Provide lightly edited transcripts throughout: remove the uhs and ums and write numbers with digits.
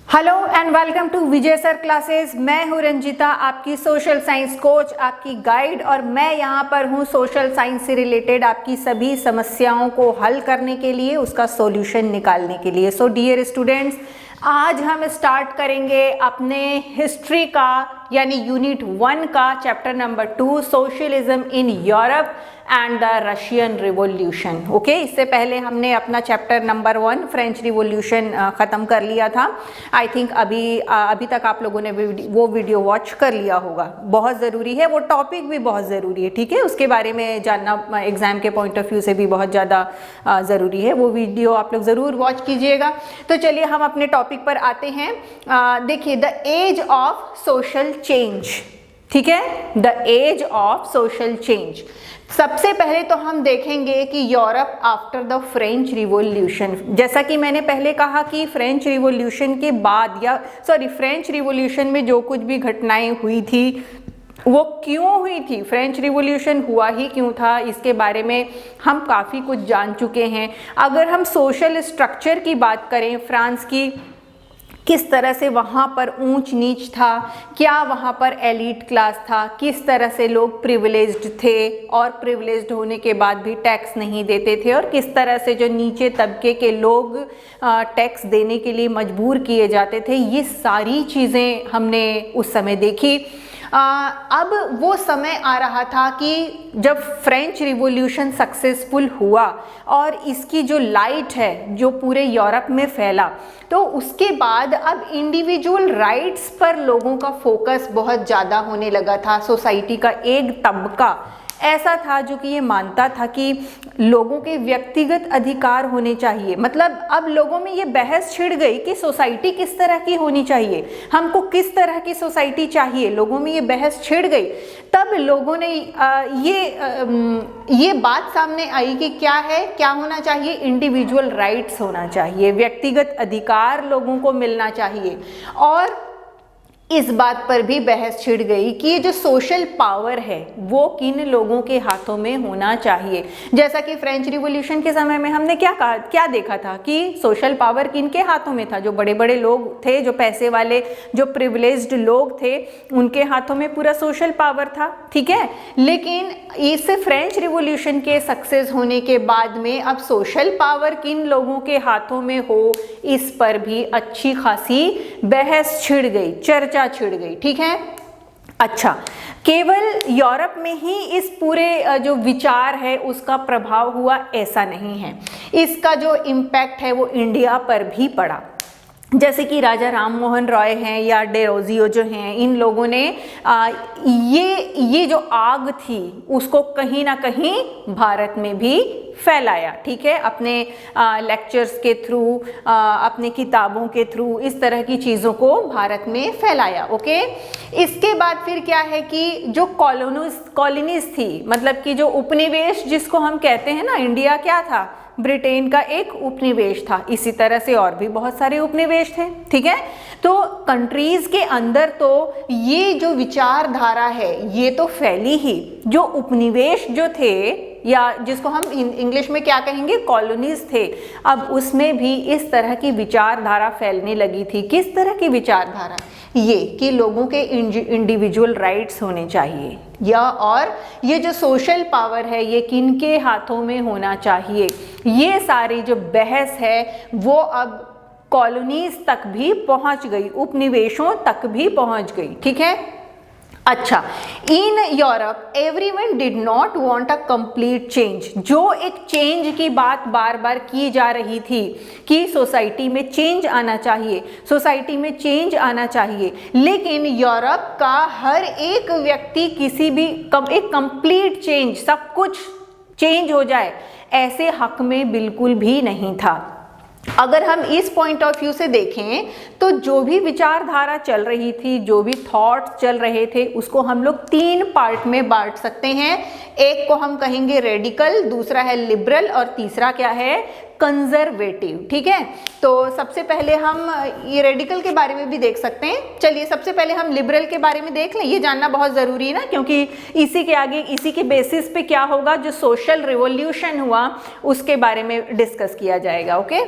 Hello and welcome to Vijay sir classes. मैं हूं रंजिता, आपकी सोशल साइंस कोच, आपकी गाइड, और मैं यहां पर हूं सोशल साइंस से रिलेटेड आपकी सभी समस्याओं को हल करने के लिए, उसका सॉल्यूशन निकालने के लिए। सो डियर स्टूडेंट्स, आज हम स्टार्ट करेंगे अपने हिस्ट्री का यानी यूनिट 1 का chapter number 2, socialism in Europe and the Russian revolution. Okay, इससे पहले हमने अपना चैप्टर नंबर 1 फ्रेंच रिवॉल्यूशन ख़त्म कर लिया था। आई थिंक अभी तक आप लोगों ने वो वीडियो वॉच कर लिया होगा। बहुत ज़रूरी है, वो टॉपिक भी बहुत ज़रूरी है, ठीक है। उसके बारे में जानना एग्ज़ाम के पॉइंट ऑफ व्यू से भी बहुत ज़्यादा ज़रूरी है। वो वीडियो आप लोग ज़रूर वॉच कीजिएगा। तो चलिए हम अपने टॉपिक पर आते हैं। देखिए, the age of social change, ठीक है, the age of social change. सबसे पहले तो हम देखेंगे कि Europe after the French revolution. जैसा कि मैंने पहले कहा कि फ्रेंच रिवॉल्यूशन के बाद फ्रेंच रिवॉल्यूशन में जो कुछ भी घटनाएं हुई थी वो क्यों हुई थी, फ्रेंच रिवॉल्यूशन हुआ ही क्यों था, इसके बारे में हम काफ़ी कुछ जान चुके हैं। अगर हम सोशल स्ट्रक्चर की बात करें फ्रांस की, किस तरह से वहाँ पर ऊंच नीच था, क्या वहाँ पर एलीट क्लास था, किस तरह से लोग प्रिविलेज्ड थे और प्रिविलेज्ड होने के बाद भी टैक्स नहीं देते थे, और किस तरह से जो नीचे तबके के लोग टैक्स देने के लिए मजबूर किए जाते थे, ये सारी चीज़ें हमने उस समय देखी। अब वो समय आ रहा था कि जब फ्रेंच रिवॉल्यूशन सक्सेसफुल हुआ और इसकी जो लाइट है जो पूरे यूरोप में फैला, तो उसके बाद अब इंडिविजुअल राइट्स पर लोगों का फोकस बहुत ज़्यादा होने लगा था। सोसाइटी का एक तबका ऐसा था जो कि ये मानता था कि लोगों के व्यक्तिगत अधिकार होने चाहिए। मतलब अब लोगों में ये बहस छिड़ गई कि सोसाइटी किस तरह की होनी चाहिए, हमको किस तरह की सोसाइटी चाहिए, लोगों में ये बहस छिड़ गई। तब लोगों ने ये बात सामने आई कि क्या होना चाहिए, इंडिविजुअल राइट्स होना चाहिए, व्यक्तिगत अधिकार लोगों को मिलना चाहिए। और इस बात पर भी बहस छिड़ गई कि ये जो सोशल पावर है वो किन लोगों के हाथों में होना चाहिए। जैसा कि फ्रेंच रिवॉल्यूशन के समय में हमने क्या देखा था कि सोशल पावर किन के हाथों में था, जो बड़े बड़े लोग थे, जो पैसे वाले, जो प्रिविलेज्ड लोग थे, उनके हाथों में पूरा सोशल पावर था, ठीक है। लेकिन इस फ्रेंच रिवॉल्यूशन के सक्सेस होने के बाद में अब सोशल पावर किन लोगों के हाथों में हो, इस पर भी अच्छी खासी बहस छिड़ गई, चर्चा छिड़ गई, ठीक है। अच्छा, केवल यूरोप में ही इस पूरे जो विचार है उसका प्रभाव हुआ, ऐसा नहीं है। इसका जो इम्पैक्ट है वो इंडिया पर भी पड़ा। जैसे कि राजा राम मोहन रॉय हैं या डेरोजियो जो हैं, इन लोगों ने ये जो आग थी उसको कहीं ना कहीं भारत में भी फैलाया, ठीक है, अपने लेक्चर्स के थ्रू, अपने किताबों के थ्रू, इस तरह की चीज़ों को भारत में फैलाया। ओके, इसके बाद फिर क्या है कि जो कॉलोनीज थी, मतलब कि जो उपनिवेश जिसको हम कहते हैं ना, इंडिया क्या था, ब्रिटेन का एक उपनिवेश था। इसी तरह से और भी बहुत सारे उपनिवेश थे, ठीक है। तो कंट्रीज के अंदर तो ये जो विचारधारा है ये तो फैली ही। जो उपनिवेश जो थे, या जिसको हम इंग्लिश में क्या कहेंगे, कॉलोनीज थे, अब उसमें भी इस तरह की विचारधारा फैलने लगी थी। किस तरह की विचारधारा? ये कि लोगों के इंडिविजुअल राइट्स होने चाहिए, और ये जो सोशल पावर है ये किनके हाथों में होना चाहिए। ये सारी जो बहस है वो अब कॉलोनीज तक भी पहुंच गई, उपनिवेशों तक भी पहुंच गई, ठीक है। अच्छा, in Europe everyone did not want a complete change. जो एक चेंज की बात बार बार की जा रही थी कि सोसाइटी में चेंज आना चाहिए, सोसाइटी में चेंज आना चाहिए, लेकिन यूरोप का हर एक व्यक्ति किसी भी एक कंप्लीट चेंज, सब कुछ चेंज हो जाए, ऐसे हक में बिल्कुल भी नहीं था। अगर हम इस पॉइंट ऑफ व्यू से देखें तो जो भी विचारधारा चल रही थी, जो भी थॉट्स चल रहे थे, उसको हम लोग 3 पार्ट में बांट सकते हैं। एक को हम कहेंगे रेडिकल, दूसरा है लिबरल, और तीसरा क्या है, कंजर्वेटिव, ठीक है। तो सबसे पहले हम ये रेडिकल के बारे में भी देख सकते हैं। चलिए सबसे पहले हम लिबरल के बारे में देख लें, ये जानना बहुत ज़रूरी है ना, क्योंकि इसी के आगे, इसी के बेसिस पे क्या होगा, जो सोशल रिवॉल्यूशन हुआ उसके बारे में डिस्कस किया जाएगा। ओके,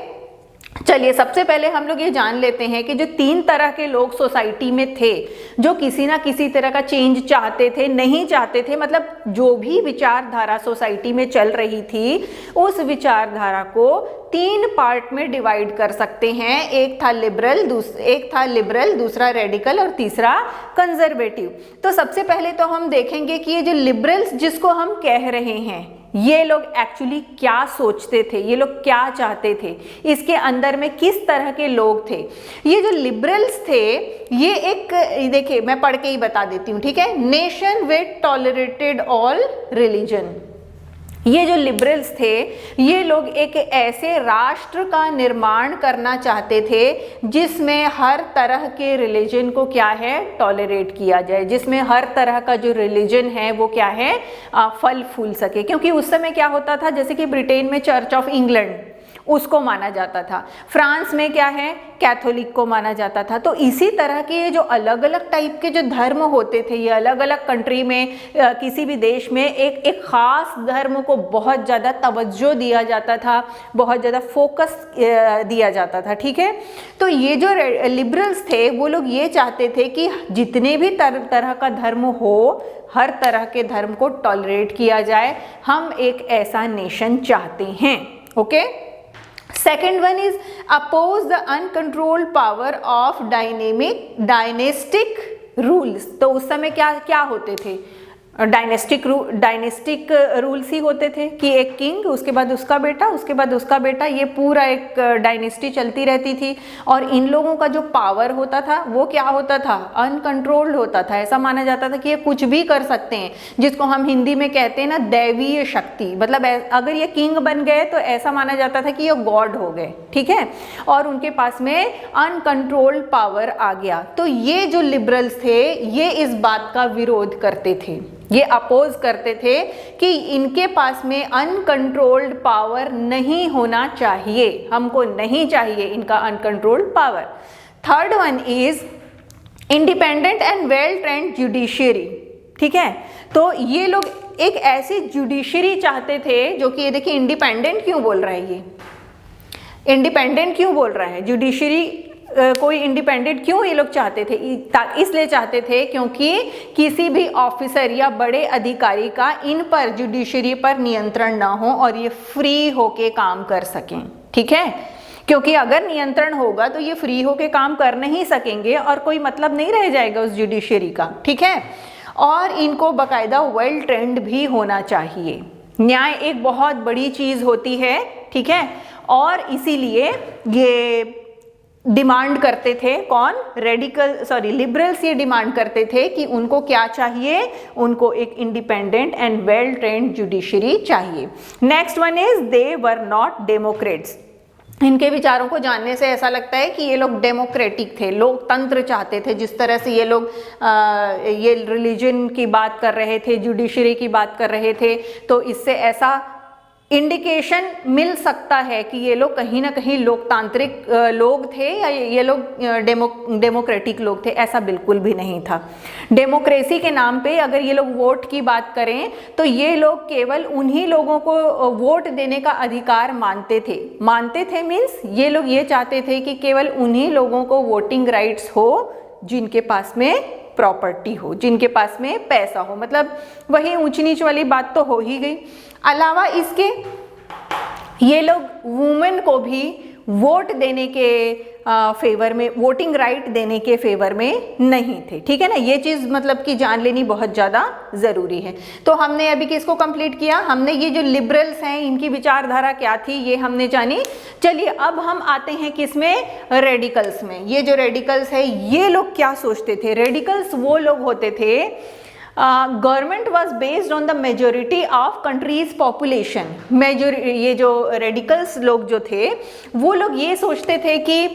चलिए सबसे पहले हम लोग ये जान लेते हैं कि जो 3 तरह के लोग सोसाइटी में थे, जो किसी ना किसी तरह का चेंज चाहते थे, नहीं चाहते थे, मतलब जो भी विचारधारा सोसाइटी में चल रही थी उस विचारधारा को 3 पार्ट में डिवाइड कर सकते हैं। एक था लिबरल, दूसरा रेडिकल और तीसरा कंजर्वेटिव। तो सबसे पहले तो हम देखेंगे कि ये जो लिबरल्स जिसको हम कह रहे हैं, ये लोग एक्चुअली क्या सोचते थे, ये लोग क्या चाहते थे, इसके अंदर में किस तरह के लोग थे। ये जो लिबरल्स थे, ये एक, देखिए मैं पढ़ के ही बता देती हूँ, ठीक है। Nation which tolerated all religion, ये जो लिबरल्स थे, ये लोग एक ऐसे राष्ट्र का निर्माण करना चाहते थे जिसमें हर तरह के रिलीजन को क्या है, टॉलरेट किया जाए, जिसमें हर तरह का जो रिलीजन है वो क्या है, फल फूल सके। क्योंकि उस समय क्या होता था, जैसे कि ब्रिटेन में चर्च ऑफ इंग्लैंड उसको माना जाता था, फ्रांस में क्या है, कैथोलिक को माना जाता था। तो इसी तरह के जो अलग अलग टाइप के जो धर्म होते थे, ये अलग अलग कंट्री में, किसी भी देश में एक खास धर्म को बहुत ज़्यादा तवज्जो दिया जाता था, बहुत ज़्यादा फोकस दिया जाता था, ठीक है। तो ये जो लिबरल्स थे वो लोग ये चाहते थे कि जितने भी तरह का धर्म हो, हर तरह के धर्म को टॉलरेट किया जाए, हम एक ऐसा नेशन चाहते हैं, okay. Second one is oppose the uncontrolled power of dynastic rules। तो उस समय क्या होते थे, डायनेस्टिक रूल्स ही होते थे कि एक किंग, उसके बाद उसका बेटा, उसके बाद उसका बेटा, ये पूरा एक डायनेस्टी चलती रहती थी। और इन लोगों का जो पावर होता था वो क्या होता था, अनकंट्रोल्ड होता था। ऐसा माना जाता था कि ये कुछ भी कर सकते हैं, जिसको हम हिंदी में कहते हैं ना दैवीय शक्ति। मतलब अगर ये किंग बन गए तो ऐसा माना जाता था कि ये गॉड हो गए, ठीक है, और उनके पास में अनकंट्रोल्ड पावर आ गया। तो ये जो लिबरल्स थे ये इस बात का विरोध करते थे, ये अपोज करते थे कि इनके पास में अनकंट्रोल्ड पावर नहीं होना चाहिए, हमको नहीं चाहिए इनका uncontrolled power. Third one is independent and well trend judiciary, ठीक है। तो ये लोग एक ऐसी जुडिशरी चाहते थे जो कि, ये देखिए इंडिपेंडेंट क्यों बोल रहा है, ये इंडिपेंडेंट क्यों बोल रहा है, जुडिशरी कोई इंडिपेंडेंट क्यों ये लोग चाहते थे, इसलिए चाहते थे क्योंकि किसी भी ऑफिसर या बड़े अधिकारी का इन पर, जुडिशरी पर नियंत्रण ना हो और ये फ्री होके काम कर सकें, ठीक है। क्योंकि अगर नियंत्रण होगा तो ये फ्री होके काम कर नहीं सकेंगे और कोई मतलब नहीं रह जाएगा उस जुडिशरी का, ठीक है। और इनको बाकायदा वेल ट्रेंड भी होना चाहिए। न्याय एक बहुत बड़ी चीज होती है, ठीक है, और इसीलिए ये डिमांड करते थे, कौन, लिबरल्स ये डिमांड करते थे कि उनको क्या चाहिए, उनको एक independent and well trained judiciary चाहिए। Next one is they were not democrats. इनके विचारों को जानने से ऐसा लगता है कि ये लोग डेमोक्रेटिक थे, लोकतंत्र चाहते थे। जिस तरह से ये लोग ये रिलीजन की बात कर रहे थे, जुडिशरी की बात कर रहे थे, तो इससे ऐसा इंडिकेशन मिल सकता है कि ये लोग कहीं ना कहीं लोकतांत्रिक लोग थे या ये लोग डेमोक्रेटिक लोग थे। ऐसा बिल्कुल भी नहीं था। डेमोक्रेसी के नाम पे अगर ये लोग वोट की बात करें तो ये लोग केवल उन्हीं लोगों को वोट देने का अधिकार मानते थे मीन्स ये लोग ये चाहते थे कि केवल उन्हीं लोगों को वोटिंग राइट्स हो जिनके पास में प्रॉपर्टी हो, जिनके पास में पैसा हो। मतलब वही ऊंच नीच वाली बात तो हो ही गई। अलावा इसके ये लोग वुमेन को भी वोट देने के फेवर में, वोटिंग राइट देने के फेवर में नहीं थे, ठीक है ना। ये चीज़ मतलब कि जान लेनी बहुत ज़्यादा ज़रूरी है। तो हमने अभी किसको कंप्लीट किया, हमने ये जो लिबरल्स हैं इनकी विचारधारा क्या थी ये हमने जानी। चलिए अब हम आते हैं किसमें, रेडिकल्स में। ये जो रेडिकल्स है ये लोग क्या सोचते थे। रेडिकल्स वो लोग होते थे, government was based on the majority of countries population. ये जो रेडिकल्स लोग जो थे वो लोग ये सोचते थे कि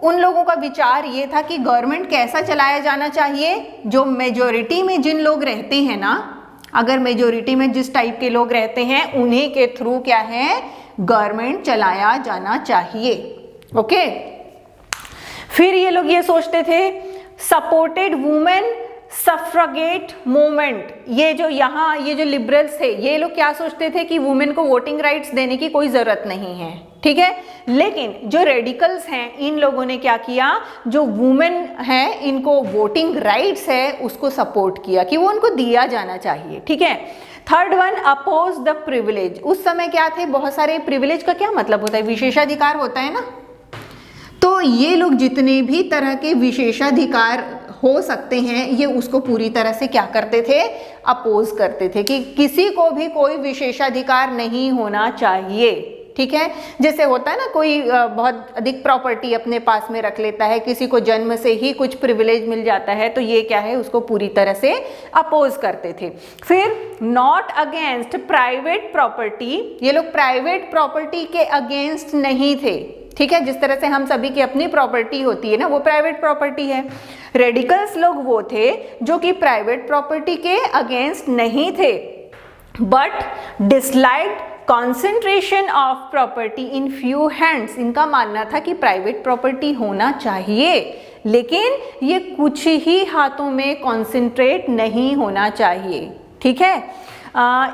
उन लोगों का विचार ये था कि गवर्नमेंट कैसा चलाया जाना चाहिए, जो मेजोरिटी में जिन लोग रहते हैं ना, अगर मेजोरिटी में जिस टाइप के लोग रहते हैं उन्हीं के थ्रू क्या है, गवर्नमेंट चलाया जाना चाहिए, ओके। फिर ये लोग ये सोचते थे सपोर्टेड वुमेन सफ्रगेट मूवमेंट। ये जो लिबरल्स थे ये लोग क्या सोचते थे कि वुमेन को वोटिंग राइट्स देने की कोई ज़रूरत नहीं है, ठीक है। लेकिन जो रेडिकल्स हैं इन लोगों ने क्या किया, जो वुमेन हैं इनको वोटिंग राइट्स है उसको सपोर्ट किया कि वो उनको दिया जाना चाहिए, ठीक है। Third one, oppose the privilege. उस समय क्या थे, बहुत सारे, प्रिविलेज का क्या मतलब होता है, विशेषाधिकार होता है ना, तो ये लोग जितने भी तरह के विशेषाधिकार हो सकते हैं ये उसको पूरी तरह से क्या करते थे, अपोज करते थे कि किसी को भी कोई विशेषाधिकार नहीं होना चाहिए, ठीक है। जैसे होता है ना, कोई बहुत अधिक प्रॉपर्टी अपने पास में रख लेता है, किसी को जन्म से ही कुछ प्रिविलेज मिल जाता है, तो ये क्या है, उसको पूरी तरह से अपोज करते थे। फिर नॉट अगेंस्ट प्राइवेट प्रॉपर्टी, ये लोग प्राइवेट प्रॉपर्टी के अगेंस्ट नहीं थे, ठीक है। जिस तरह से हम सभी की अपनी प्रॉपर्टी होती है ना, वो प्राइवेट प्रॉपर्टी है। रेडिकल्स लोग वो थे जो कि प्राइवेट प्रॉपर्टी के अगेंस्ट नहीं थे, but disliked concentration of property in few hands. इनका मानना था कि प्राइवेट प्रॉपर्टी होना चाहिए लेकिन ये कुछ ही हाथों में कॉन्सेंट्रेट नहीं होना चाहिए, ठीक है।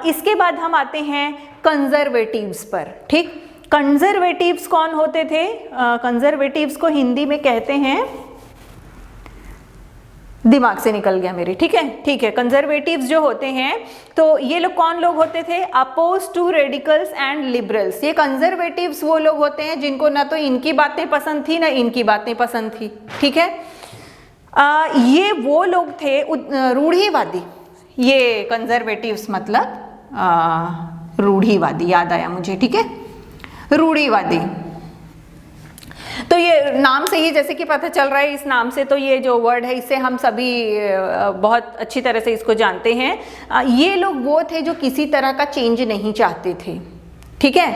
इसके बाद हम आते हैं कंजर्वेटिव्स पर, ठीक। कंजर्वेटिव्स कौन होते थे, कंजर्वेटिव्स को हिंदी में कहते हैं, दिमाग से निकल गया मेरे, ठीक है, ठीक है। कंजर्वेटिव्स जो होते हैं तो ये लोग कौन लोग होते थे, oppose to radicals and liberals. ये कंजर्वेटिव्स वो लोग होते हैं जिनको ना तो इनकी बातें पसंद थी ना इनकी बातें पसंद थी, ठीक है। ये वो लोग थे रूढ़िवादी, ये कंजर्वेटिव्स मतलब रूढ़िवादी, याद आया मुझे, ठीक है, रूढ़िवादी। तो ये नाम से ही जैसे कि पता चल रहा है, इस नाम से तो ये जो वर्ड है इससे हम सभी बहुत अच्छी तरह से इसको जानते हैं। ये लोग वो थे जो किसी तरह का चेंज नहीं चाहते थे, ठीक है।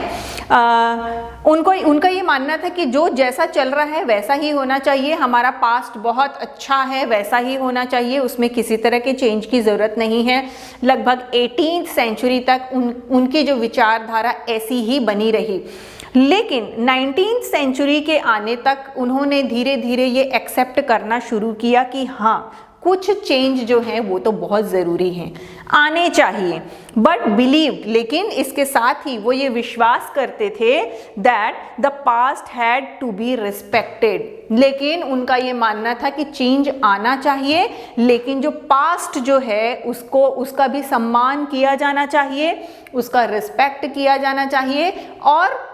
उनका ये मानना था कि जो जैसा चल रहा है वैसा ही होना चाहिए, हमारा पास्ट बहुत अच्छा है वैसा ही होना चाहिए, उसमें किसी तरह के चेंज की ज़रूरत नहीं है। लगभग 18वीं सेंचुरी तक उनकी जो विचारधारा ऐसी ही बनी रही, लेकिन 19वीं सेंचुरी के आने तक उन्होंने धीरे धीरे ये एक्सेप्ट करना शुरू किया कि हाँ कुछ चेंज जो है वो तो बहुत ज़रूरी हैं, आने चाहिए, बट बिलीव, लेकिन इसके साथ ही वो ये विश्वास करते थे that the past had to be respected. लेकिन उनका ये मानना था कि चेंज आना चाहिए लेकिन जो पास्ट जो है उसका भी सम्मान किया जाना चाहिए, उसका रिस्पेक्ट किया जाना चाहिए, और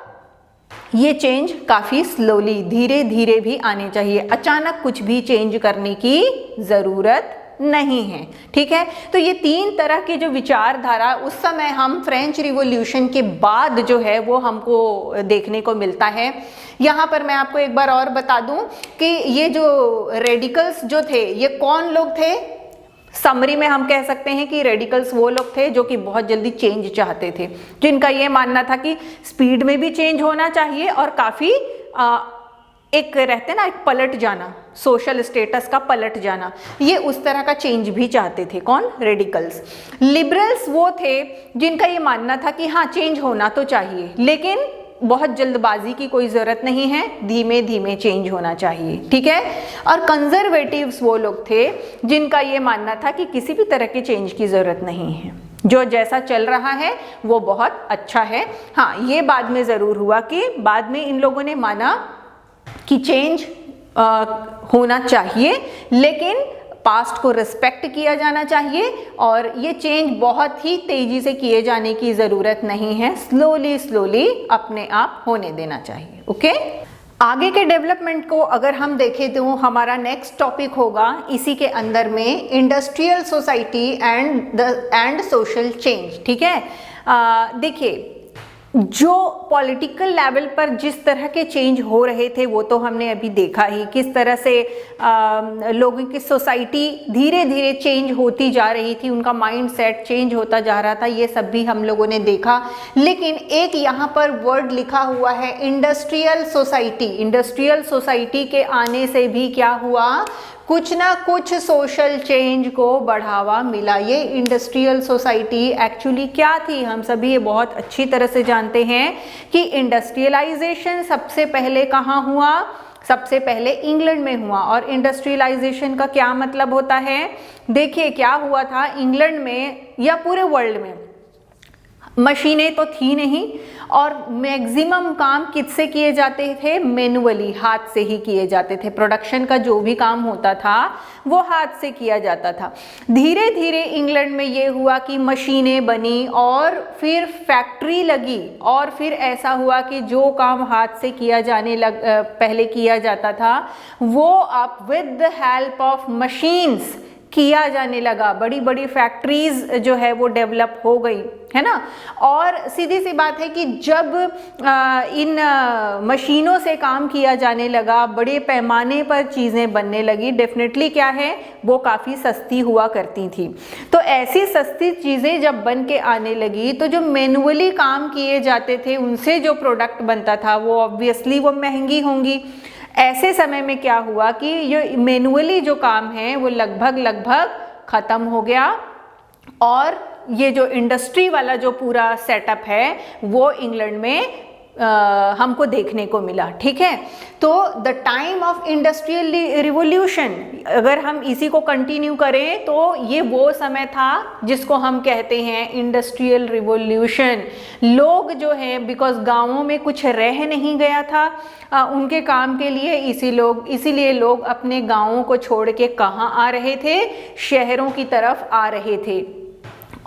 ये चेंज काफ़ी स्लोली, धीरे धीरे भी आने चाहिए, अचानक कुछ भी चेंज करने की ज़रूरत नहीं है, ठीक है। तो ये तीन तरह के जो विचारधारा उस समय हम फ्रेंच रिवॉल्यूशन के बाद जो है वो हमको देखने को मिलता है। यहाँ पर मैं आपको एक बार और बता दूं कि ये जो रेडिकल्स जो थे ये कौन लोग थे, समरी में हम कह सकते हैं कि रेडिकल्स वो लोग थे जो कि बहुत जल्दी चेंज चाहते थे, जिनका ये मानना था कि स्पीड में भी चेंज होना चाहिए और काफ़ी एक रहते ना, एक पलट जाना, सोशल स्टेटस का पलट जाना, ये उस तरह का चेंज भी चाहते थे। कौन, रेडिकल्स। लिबरल्स वो थे जिनका ये मानना था कि हाँ चेंज होना तो चाहिए लेकिन बहुत जल्दबाजी की कोई ज़रूरत नहीं है, धीमे धीमे चेंज होना चाहिए, ठीक है। और कंजर्वेटिव्स वो लोग थे जिनका ये मानना था कि किसी भी तरह के चेंज की ज़रूरत नहीं है, जो जैसा चल रहा है वो बहुत अच्छा है। हाँ, ये बाद में ज़रूर हुआ कि बाद में इन लोगों ने माना कि चेंज होना चाहिए लेकिन पास्ट को रिस्पेक्ट किया जाना चाहिए और ये चेंज बहुत ही तेजी से किए जाने की ज़रूरत नहीं है, स्लोली स्लोली अपने आप होने देना चाहिए, ओके। आगे के डेवलपमेंट को अगर हम देखें तो हमारा नेक्स्ट टॉपिक होगा इसी के अंदर में industrial society and social change, ठीक है। देखिए, जो पॉलिटिकल लेवल पर जिस तरह के चेंज हो रहे थे वो तो हमने अभी देखा ही, किस तरह से लोगों की सोसाइटी धीरे धीरे चेंज होती जा रही थी, उनका माइंड सेट चेंज होता जा रहा था, ये सब भी हम लोगों ने देखा। लेकिन एक यहाँ पर वर्ड लिखा हुआ है इंडस्ट्रियल सोसाइटी। इंडस्ट्रियल सोसाइटी के आने से भी क्या हुआ, कुछ ना कुछ सोशल चेंज को बढ़ावा मिला। ये इंडस्ट्रियल सोसाइटी एक्चुअली क्या थी, हम सभी ये बहुत अच्छी तरह से जानते हैं कि इंडस्ट्रियलाइजेशन सबसे पहले कहाँ हुआ, सबसे पहले इंग्लैंड में हुआ। और इंडस्ट्रियलाइजेशन का क्या मतलब होता है, देखिए क्या हुआ था इंग्लैंड में या पूरे वर्ल्ड में, मशीनें तो थी नहीं, और मैक्सिमम काम किससे किए जाते थे? मैनुअली, हाथ से ही किए जाते थे। प्रोडक्शन का जो भी काम होता था वो हाथ से किया जाता था। धीरे धीरे इंग्लैंड में ये हुआ कि मशीनें बनी और फिर फैक्ट्री लगी, और फिर ऐसा हुआ कि जो काम हाथ से किया पहले किया जाता था वो अब with the help of machines किया जाने लगा। बड़ी बड़ी फैक्ट्रीज जो है वो डेवलप हो गई, है ना। और सीधी सी बात है कि जब इन मशीनों से काम किया जाने लगा, बड़े पैमाने पर चीज़ें बनने लगी, डेफिनेटली क्या है, वो काफ़ी सस्ती हुआ करती थी। तो ऐसी सस्ती चीज़ें जब बन के आने लगी तो जो मैनुअली काम किए जाते थे उनसे जो प्रोडक्ट बनता था वो ऑब्वियसली वो महंगी होंगी। ऐसे समय में क्या हुआ कि ये मैनुअली जो काम है वो लगभग ख़त्म हो गया, और ये जो इंडस्ट्री वाला जो पूरा सेटअप है वो इंग्लैंड में हमको देखने को मिला। ठीक है, तो the time of industrial revolution, अगर हम इसी को कंटिन्यू करें तो ये वो समय था जिसको हम कहते हैं इंडस्ट्रियल रिवॉल्यूशन। लोग जो हैं, बिकॉज गांवों में कुछ रह नहीं गया था उनके काम के लिए, इसीलिए लोग अपने गांवों को छोड़ के कहाँ आ रहे थे? शहरों की तरफ आ रहे थे।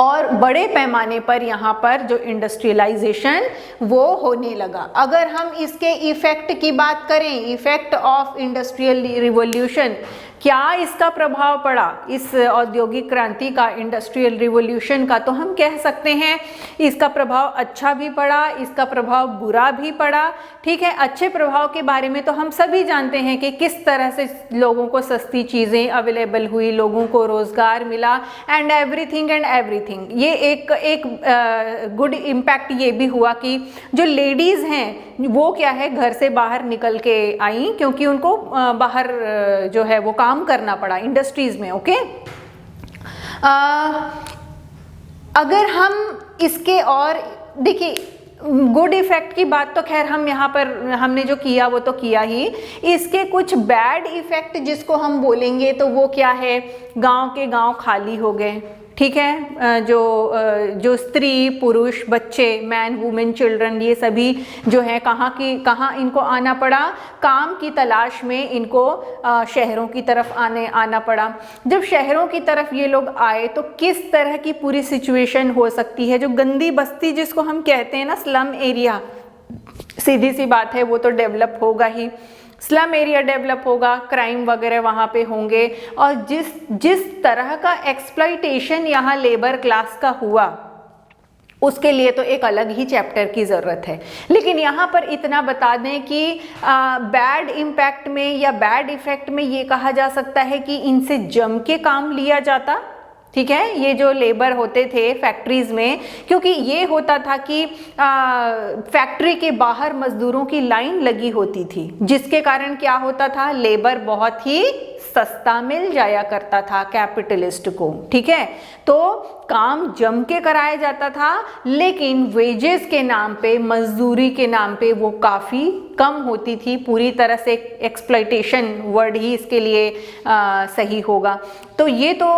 और बड़े पैमाने पर यहाँ पर जो इंडस्ट्रियलाइजेशन वो होने लगा। अगर हम इसके इफ़ेक्ट की बात करें, इफ़ेक्ट ऑफ इंडस्ट्रियल रिवॉल्यूशन, क्या इसका प्रभाव पड़ा इस औद्योगिक क्रांति का, इंडस्ट्रियल रिवॉल्यूशन का, तो हम कह सकते हैं इसका प्रभाव अच्छा भी पड़ा, इसका प्रभाव बुरा भी पड़ा। ठीक है, अच्छे प्रभाव के बारे में तो हम सभी जानते हैं कि किस तरह से लोगों को सस्ती चीज़ें अवेलेबल हुई, लोगों को रोज़गार मिला, एंड एवरीथिंग। ये एक गुड इम्पैक्ट ये भी हुआ कि जो लेडीज़ हैं वो क्या है, घर से बाहर निकल के आई, क्योंकि उनको बाहर जो है वो काम करना पड़ा इंडस्ट्रीज में। ओके, अगर हम इसके और देखिए गुड इफेक्ट की बात तो खैर हम यहाँ पर हमने जो किया वो तो किया ही, इसके कुछ बैड इफेक्ट जिसको हम बोलेंगे तो वो क्या है, गांव के गांव खाली हो गए। ठीक है, जो स्त्री पुरुष बच्चे, मैन वुमेन चिल्ड्रन, ये सभी जो है कहाँ इनको आना पड़ा, काम की तलाश में इनको शहरों की तरफ आना पड़ा। जब शहरों की तरफ ये लोग आए तो किस तरह की पूरी सिचुएशन हो सकती है, जो गंदी बस्ती जिसको हम कहते हैं ना, स्लम एरिया, सीधी सी बात है वो तो डेवलप होगा ही। स्लम एरिया डेवलप होगा, क्राइम वगैरह वहाँ पे होंगे, और जिस तरह का एक्सप्लॉइटेशन यहाँ लेबर क्लास का हुआ उसके लिए तो एक अलग ही चैप्टर की ज़रूरत है। लेकिन यहाँ पर इतना बता दें कि बैड इम्पैक्ट में या बैड इफ़ेक्ट में ये कहा जा सकता है कि इनसे जम के काम लिया जाता। ठीक है, ये जो लेबर होते थे फैक्ट्रीज में, क्योंकि ये होता था कि फैक्ट्री के बाहर मजदूरों की लाइन लगी होती थी, जिसके कारण क्या होता था, लेबर बहुत ही सस्ता मिल जाया करता था कैपिटलिस्ट को। ठीक है, तो काम जम के कराया जाता था, लेकिन वेजेस के नाम पे, मजदूरी के नाम पे वो काफ़ी कम होती थी। पूरी तरह से एक्सप्लॉइटेशन वर्ड ही इसके लिए सही होगा। तो ये तो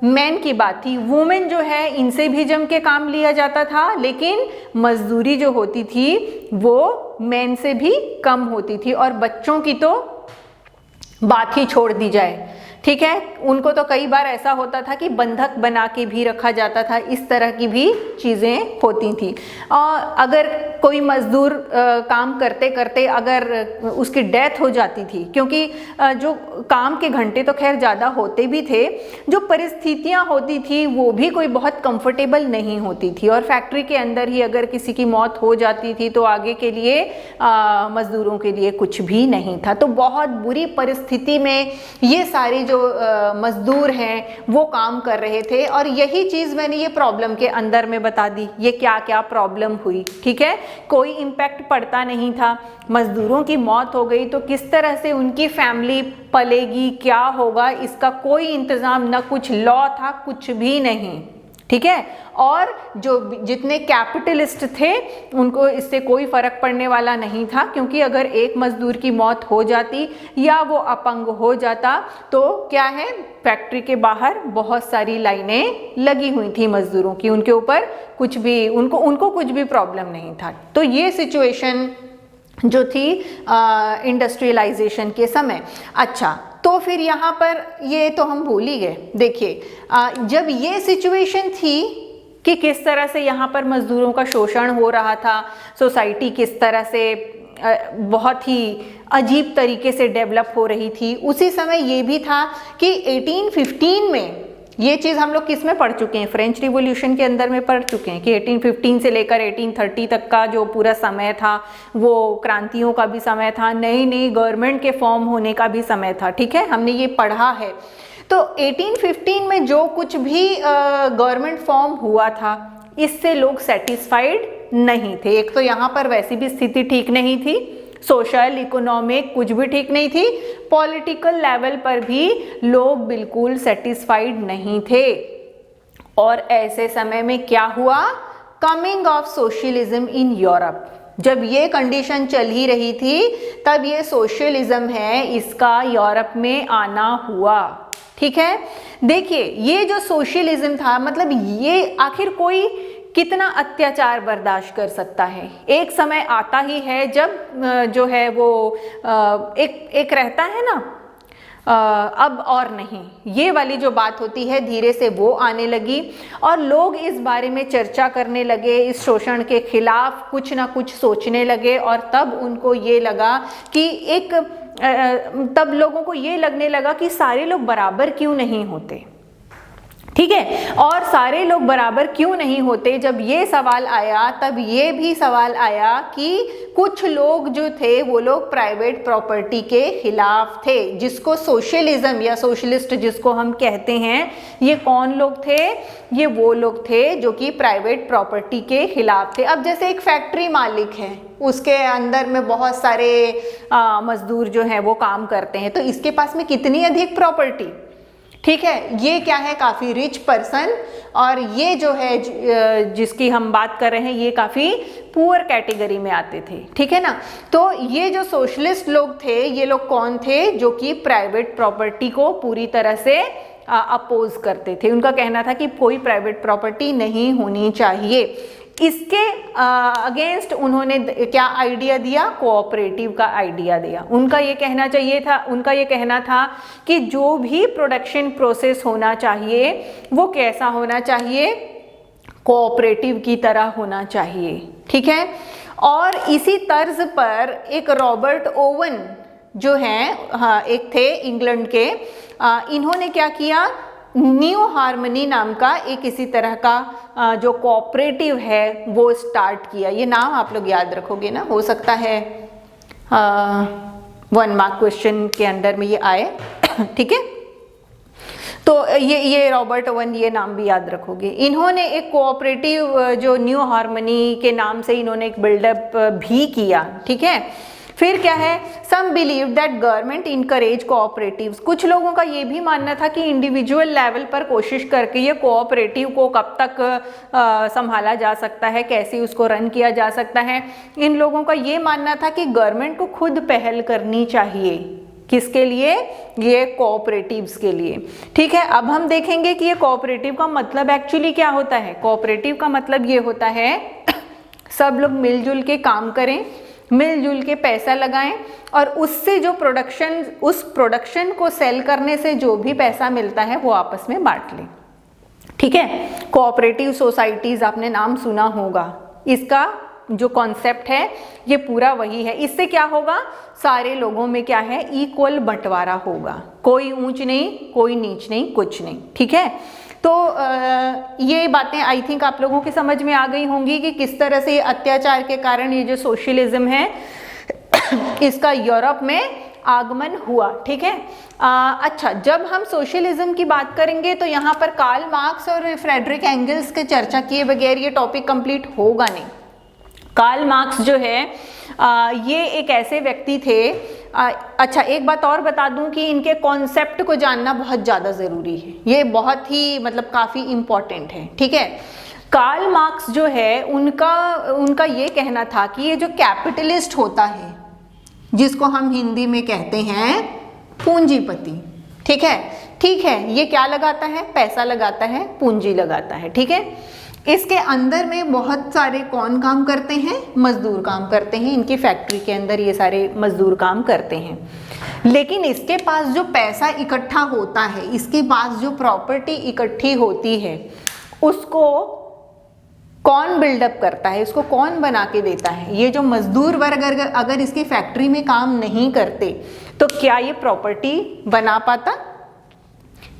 मैन की बात थी। वुमेन जो है इनसे भी जम के काम लिया जाता था, लेकिन मजदूरी जो होती थी वो मैन से भी कम होती थी, और बच्चों की तो बात ही छोड़ दी जाए। ठीक है, उनको तो कई बार ऐसा होता था कि बंधक बना के भी रखा जाता था, इस तरह की भी चीज़ें होती थी। और अगर कोई मजदूर काम करते करते अगर उसकी डेथ हो जाती थी, क्योंकि जो काम के घंटे तो खैर ज़्यादा होते भी थे, जो परिस्थितियां होती थी वो भी कोई बहुत कंफर्टेबल नहीं होती थी, और फैक्ट्री के अंदर ही अगर किसी की मौत हो जाती थी तो आगे के लिए मजदूरों के लिए कुछ भी नहीं था। तो बहुत बुरी परिस्थिति में ये सारी जो मजदूर हैं वो काम कर रहे थे, और यही चीज़ मैंने ये प्रॉब्लम के अंदर में बता दी, ये क्या क्या प्रॉब्लम हुई। ठीक है, कोई इम्पैक्ट पड़ता नहीं था, मजदूरों की मौत हो गई तो किस तरह से उनकी फैमिली पलेगी, क्या होगा, इसका कोई इंतज़ाम, ना कुछ लॉ था, कुछ भी नहीं। ठीक है। और जो जितने कैपिटलिस्ट थे उनको इससे कोई फर्क पड़ने वाला नहीं था, क्योंकि अगर एक मजदूर की मौत हो जाती या वो अपंग हो जाता तो क्या है, फैक्ट्री के बाहर बहुत सारी लाइनें लगी हुई थी मजदूरों की, उनके ऊपर कुछ भी उनको कुछ भी प्रॉब्लम नहीं था। तो ये सिचुएशन जो थी इंडस्ट्रियलाइजेशन के समय। अच्छा, तो फिर यहाँ पर ये तो हम भूल ही गए। देखिए जब ये सिचुएशन थी कि किस तरह से यहाँ पर मजदूरों का शोषण हो रहा था, सोसाइटी किस तरह से बहुत ही अजीब तरीके से डेवलप हो रही थी, उसी समय ये भी था कि 1815 में ये चीज़ हम लोग किस में पढ़ चुके हैं, फ्रेंच रिवॉल्यूशन के अंदर में पढ़ चुके हैं कि 1815 से लेकर 1830 तक का जो पूरा समय था वो क्रांतियों का भी समय था, नई नई गवर्नमेंट के फॉर्म होने का भी समय था। ठीक है, हमने ये पढ़ा है। तो 1815 में जो कुछ भी गवर्नमेंट फॉर्म हुआ था इससे लोग सेटिस्फाइड नहीं थे। एक तो यहाँ पर वैसी भी स्थिति ठीक नहीं थी, सोशल इकोनॉमिक कुछ भी ठीक नहीं थी, पॉलिटिकल लेवल पर भी लोग बिल्कुल सेटिस्फाइड नहीं थे। और ऐसे समय में क्या हुआ, coming of socialism in Europe. जब ये कंडीशन चल ही रही थी तब ये सोशलिज्म है इसका यूरोप में आना हुआ। ठीक है, देखिए ये जो सोशलिज्म था, मतलब ये आखिर कोई कितना अत्याचार बर्दाश्त कर सकता है। एक समय आता ही है जब जो है वो एक रहता है ना अब और नहीं, ये वाली जो बात होती है धीरे से वो आने लगी और लोग इस बारे में चर्चा करने लगे, इस शोषण के खिलाफ कुछ ना कुछ सोचने लगे। और तब उनको ये लगा कि तब लोगों को ये लगने लगा कि सारे लोग बराबर क्यों नहीं होते। ठीक है, और सारे लोग बराबर क्यों नहीं होते, जब ये सवाल आया तब ये भी सवाल आया कि कुछ लोग जो थे वो लोग प्राइवेट प्रॉपर्टी के खिलाफ थे, जिसको सोशलिज्म या सोशलिस्ट जिसको हम कहते हैं, ये कौन लोग थे, ये वो लोग थे जो कि प्राइवेट प्रॉपर्टी के खिलाफ थे। अब जैसे एक फैक्ट्री मालिक है, उसके अंदर में बहुत सारे मजदूर जो हैं वो काम करते हैं, तो इसके पास में कितनी अधिक प्रॉपर्टी। ठीक है, ये क्या है, काफ़ी रिच पर्सन, और ये जो है जिसकी हम बात कर रहे हैं ये काफ़ी पुअर कैटेगरी में आते थे। ठीक है ना, तो ये जो सोशलिस्ट लोग थे ये लोग कौन थे, जो कि प्राइवेट प्रॉपर्टी को पूरी तरह से अपोज करते थे। उनका कहना था कि कोई प्राइवेट प्रॉपर्टी नहीं होनी चाहिए। इसके अगेंस्ट उन्होंने क्या आइडिया दिया, कोऑपरेटिव का आइडिया दिया। उनका ये कहना था कि जो भी प्रोडक्शन प्रोसेस होना चाहिए वो कैसा होना चाहिए, कोऑपरेटिव की तरह होना चाहिए। ठीक है, और इसी तर्ज पर एक रॉबर्ट ओवन जो हैं, हाँ एक थे इंग्लैंड के, इन्होंने क्या किया, न्यू हार्मनी नाम का एक इसी तरह का जो कोऑपरेटिव है वो स्टार्ट किया। ये नाम आप लोग याद रखोगे ना, हो सकता है 1 मार्क क्वेश्चन के अंदर में ये आए। ठीक है, तो ये रॉबर्ट ओवन, ये नाम भी याद रखोगे। इन्होंने एक कोऑपरेटिव जो न्यू हार्मनी के नाम से इन्होंने एक बिल्डअप भी किया। ठीक है, फिर क्या है, some believe that government encourage cooperatives. कुछ लोगों का ये भी मानना था कि इंडिविजुअल लेवल पर कोशिश करके ये कोऑपरेटिव को कब तक संभाला जा सकता है, कैसे उसको रन किया जा सकता है। इन लोगों का ये मानना था कि गवर्नमेंट को खुद पहल करनी चाहिए। किसके लिए, ये कोऑपरेटिव्स के लिए। ठीक है, अब हम देखेंगे कि ये कोऑपरेटिव का मतलब एक्चुअली क्या होता है। कोऑपरेटिव का मतलब ये होता है सब लोग मिलजुल के काम करें, मिलजुल के पैसा लगाएं और उससे जो उस प्रोडक्शन को सेल करने से जो भी पैसा मिलता है वो आपस में बांट लें। ठीक है, कोऑपरेटिव सोसाइटीज आपने नाम सुना होगा। इसका जो कॉन्सेप्ट है ये पूरा वही है। इससे क्या होगा, सारे लोगों में क्या है, इक्वल बंटवारा होगा, कोई ऊंच नहीं, कोई नीच नहीं, कुछ नहीं। ठीक है, तो ये बातें आई थिंक आप लोगों की समझ में आ गई होंगी कि किस तरह से अत्याचार के कारण ये जो सोशलिज्म है इसका यूरोप में आगमन हुआ। ठीक है, अच्छा, जब हम सोशलिज्म की बात करेंगे तो यहाँ पर कार्ल मार्क्स और फ्रेडरिक एंगल्स के चर्चा किए बगैर ये टॉपिक कंप्लीट होगा नहीं। कार्ल मार्क्स जो है ये एक ऐसे व्यक्ति थे अच्छा, एक बात और बता दूं कि इनके कॉन्सेप्ट को जानना बहुत ज़्यादा ज़रूरी है, ये बहुत ही मतलब काफ़ी इम्पॉर्टेंट है, ठीक है। कार्ल मार्क्स जो है उनका ये कहना था कि ये जो कैपिटलिस्ट होता है, जिसको हम हिंदी में कहते हैं पूंजीपति, ठीक है, ये क्या लगाता है? पैसा लगाता है, पूंजी लगाता है, ठीक है। इसके अंदर में बहुत सारे कौन काम करते हैं? मजदूर काम करते हैं। इनकी फैक्ट्री के अंदर ये सारे मजदूर काम करते हैं। लेकिन इसके पास जो पैसा इकट्ठा होता है, इसके पास जो प्रॉपर्टी इकट्ठी होती है, उसको कौन बिल्डअप करता है? उसको कौन बना के देता है? ये जो मजदूर वर्ग अगर इसकी फैक्ट्री में काम नहीं करते तो क्या ये प्रॉपर्टी बना पाता?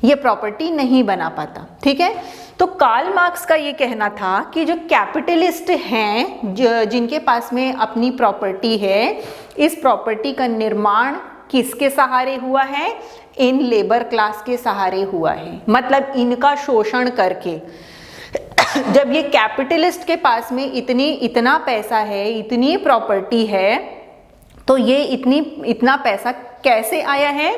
ये प्रॉपर्टी नहीं बना पाता, ठीक है। तो कार्ल मार्क्स का ये कहना था कि जो कैपिटलिस्ट हैं, जिनके पास में अपनी प्रॉपर्टी है, इस प्रॉपर्टी का निर्माण किसके सहारे हुआ है? इन लेबर क्लास के सहारे हुआ है। मतलब इनका शोषण करके जब ये कैपिटलिस्ट के पास में इतना पैसा है, इतनी प्रॉपर्टी है, तो ये इतना पैसा कैसे आया है?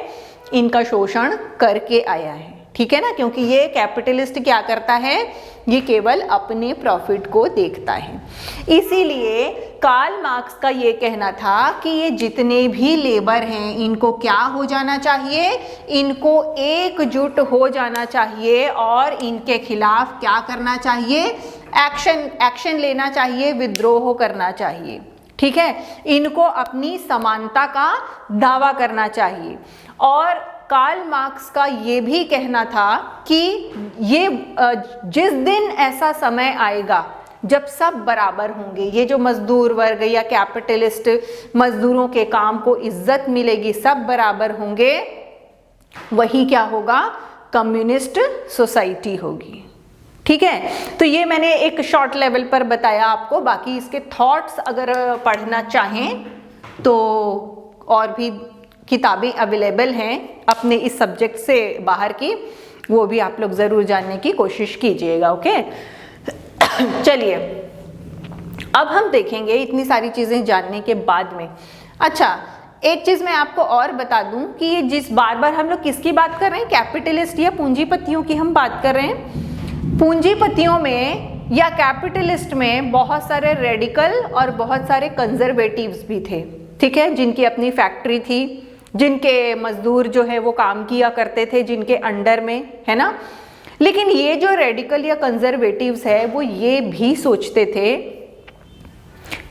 इनका शोषण करके आया है, ठीक है ना। क्योंकि ये कैपिटलिस्ट क्या करता है? ये केवल अपने प्रॉफिट को देखता है। इसीलिए कार्ल मार्क्स का ये कहना था कि ये जितने भी लेबर हैं, इनको क्या हो जाना चाहिए? इनको एकजुट हो जाना चाहिए और इनके खिलाफ क्या करना चाहिए? एक्शन लेना चाहिए, विद्रोह करना चाहिए, ठीक है। इनको अपनी समानता का दावा करना चाहिए। और कार्ल मार्क्स का ये भी कहना था कि ये जिस दिन ऐसा समय आएगा जब सब बराबर होंगे, ये जो मजदूर वर्ग या कैपिटलिस्ट मजदूरों के काम को इज्जत मिलेगी, सब बराबर होंगे, वही क्या होगा? कम्युनिस्ट सोसाइटी होगी, ठीक है। तो ये मैंने एक शॉर्ट लेवल पर बताया आपको। बाकी इसके थॉट्स अगर पढ़ना चाहें तो और भी किताबें अवेलेबल हैं अपने इस सब्जेक्ट से बाहर की, वो भी आप लोग ज़रूर जानने की कोशिश कीजिएगा, ओके। चलिए, अब हम देखेंगे इतनी सारी चीज़ें जानने के बाद में। अच्छा, एक चीज़ मैं आपको और बता दूं कि ये जिस बार हम लोग किसकी बात कर रहे हैं, कैपिटलिस्ट या पूंजीपतियों की हम बात कर रहे हैं। पूंजीपतियों में या कैपिटलिस्ट में बहुत सारे रेडिकल और बहुत सारे कंजर्वेटिव्स भी थे, ठीक है, जिनकी अपनी फैक्ट्री थी, जिनके मजदूर जो है वो काम किया करते थे जिनके अंडर में, है ना। लेकिन ये जो रेडिकल या कंजर्वेटिव्स है वो ये भी सोचते थे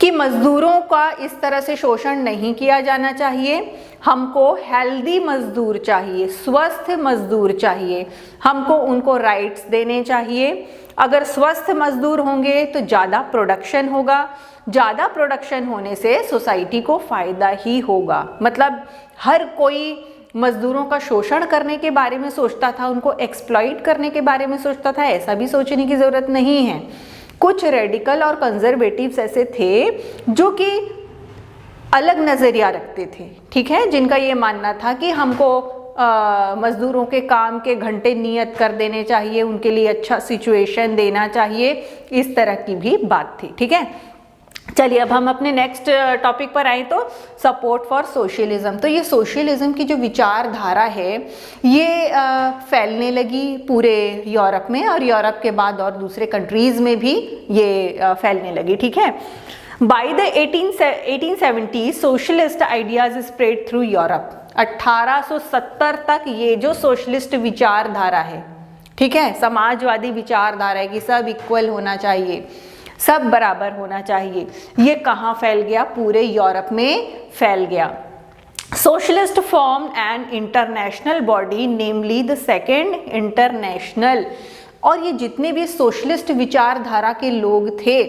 कि मजदूरों का इस तरह से शोषण नहीं किया जाना चाहिए, हमको हेल्दी मजदूर चाहिए, स्वस्थ मजदूर चाहिए, हमको उनको राइट्स देने चाहिए। अगर स्वस्थ मजदूर होंगे तो ज़्यादा प्रोडक्शन होगा, ज़्यादा प्रोडक्शन होने से सोसाइटी को फ़ायदा ही होगा। मतलब हर कोई मजदूरों का शोषण करने के बारे में सोचता था, उनको एक्सप्लॉइट करने के बारे में सोचता था, ऐसा भी सोचने की ज़रूरत नहीं है। कुछ रेडिकल और कंजर्वेटिव्स ऐसे थे जो कि अलग नज़रिया रखते थे, ठीक है, जिनका ये मानना था कि हमको मजदूरों के काम के घंटे नियत कर देने चाहिए, उनके लिए अच्छा सिचुएशन देना चाहिए, इस तरह की भी बात थी, ठीक है। चलिए, अब हम अपने नेक्स्ट टॉपिक पर आए तो सपोर्ट फॉर सोशलिज्म। तो ये सोशलिज्म की जो विचारधारा है ये फैलने लगी पूरे यूरोप में, और यूरोप के बाद और दूसरे कंट्रीज़ में भी ये फैलने लगी, ठीक है। By the 1870 socialist ideas spread through Europe. 1870 तक ये जो सोशलिस्ट विचारधारा है, ठीक है, समाजवादी विचारधारा है कि सब इक्वल होना चाहिए, सब बराबर होना चाहिए, ये कहाँ फैल गया? पूरे यूरोप में फैल गया। Socialist form an international body, namely the second international. और ये जितने भी सोशलिस्ट विचारधारा के लोग थे,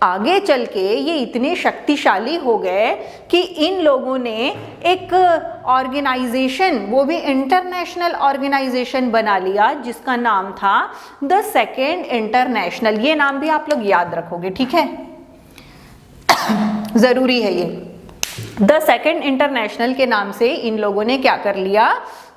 आगे चल के ये इतने शक्तिशाली हो गए कि इन लोगों ने एक ऑर्गेनाइजेशन, वो भी इंटरनेशनल ऑर्गेनाइजेशन बना लिया, जिसका नाम था द सेकेंड इंटरनेशनल। ये नाम भी आप लोग याद रखोगे, ठीक है, ज़रूरी है ये। द सेकेंड इंटरनेशनल के नाम से इन लोगों ने क्या कर लिया?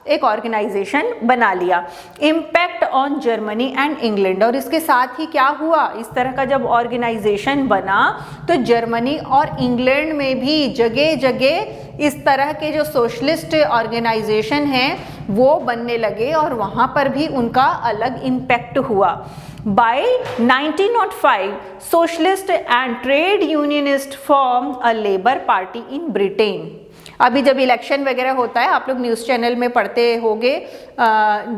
एक ऑर्गेनाइजेशन बना लिया। Impact on Germany and England, और इसके साथ ही क्या हुआ, इस तरह का जब ऑर्गेनाइजेशन बना तो जर्मनी और इंग्लैंड में भी जगह जगह इस तरह के जो सोशलिस्ट ऑर्गेनाइजेशन हैं वो बनने लगे और वहाँ पर भी उनका अलग इम्पैक्ट हुआ। By 1905, socialist and trade unionists formed a labor party in Britain. अभी जब इलेक्शन वगैरह होता है, आप लोग न्यूज़ चैनल में पढ़ते होगे,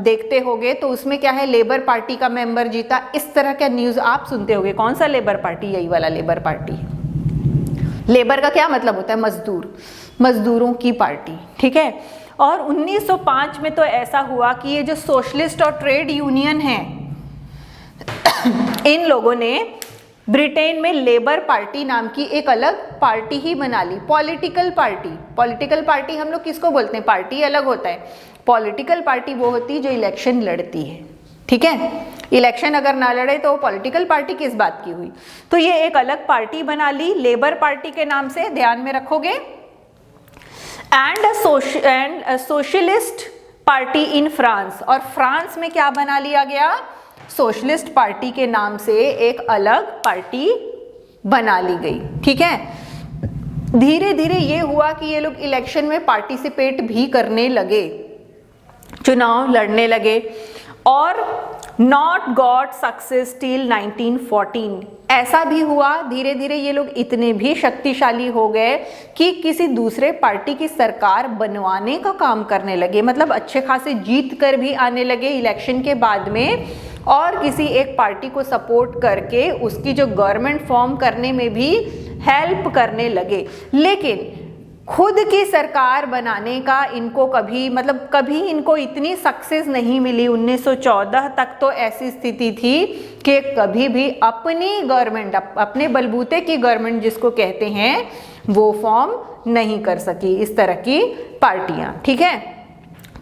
देखते होगे, तो उसमें क्या है, लेबर पार्टी का मेंबर जीता, इस तरह का न्यूज़ आप सुनते होगे। कौन सा लेबर पार्टी? यही वाला लेबर पार्टी। लेबर का क्या मतलब होता है? मजदूर, मजदूरों की पार्टी, ठीक है। और 1905 में तो ऐसा हुआ कि ये जो सोशलिस्ट और ट्रेड यूनियन हैं, इन लोगों ने ब्रिटेन में लेबर पार्टी नाम की एक अलग पार्टी ही बना ली। पॉलिटिकल पार्टी, पॉलिटिकल पार्टी हम लोग किसको बोलते हैं? पार्टी अलग होता है, पॉलिटिकल पार्टी वो होती है जो इलेक्शन लड़ती है, ठीक है। इलेक्शन अगर ना लड़े तो पॉलिटिकल पार्टी किस बात की हुई? तो ये एक अलग पार्टी बना ली लेबर पार्टी के नाम से, ध्यान में रखोगे। And socialist party in France, और फ्रांस में क्या बना लिया गया? सोशलिस्ट पार्टी के नाम से एक अलग पार्टी बना ली गई, ठीक है। धीरे धीरे ये हुआ कि ये लोग इलेक्शन में पार्टिसिपेट भी करने लगे, चुनाव लड़ने लगे, और नॉट गॉट सक्सेस टिल 1914। ऐसा भी हुआ, धीरे धीरे ये लोग इतने भी शक्तिशाली हो गए कि किसी दूसरे पार्टी की सरकार बनवाने का काम करने लगे, मतलब अच्छे खासे जीत कर भी आने लगे इलेक्शन के बाद में, और किसी एक पार्टी को सपोर्ट करके उसकी जो गवर्नमेंट फॉर्म करने में भी हेल्प करने लगे। लेकिन खुद की सरकार बनाने का इनको कभी इनको इतनी सक्सेस नहीं मिली। 1914 तक तो ऐसी स्थिति थी कि कभी भी अपनी गवर्नमेंट, अपने बलबूते की गवर्नमेंट जिसको कहते हैं, वो फॉर्म नहीं कर सकी इस तरह की पार्टियां, ठीक है।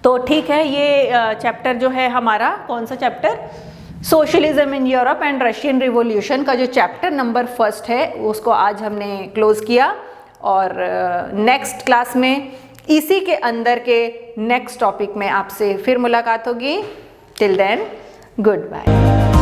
तो ठीक है, ये चैप्टर जो है हमारा, कौन सा chapter? Socialism in Europe and Russian revolution का जो चैप्टर नंबर 1 है उसको आज हमने क्लोज किया, और नेक्स्ट क्लास में इसी के अंदर के नेक्स्ट टॉपिक में आपसे फिर मुलाकात होगी। Till then, good bye.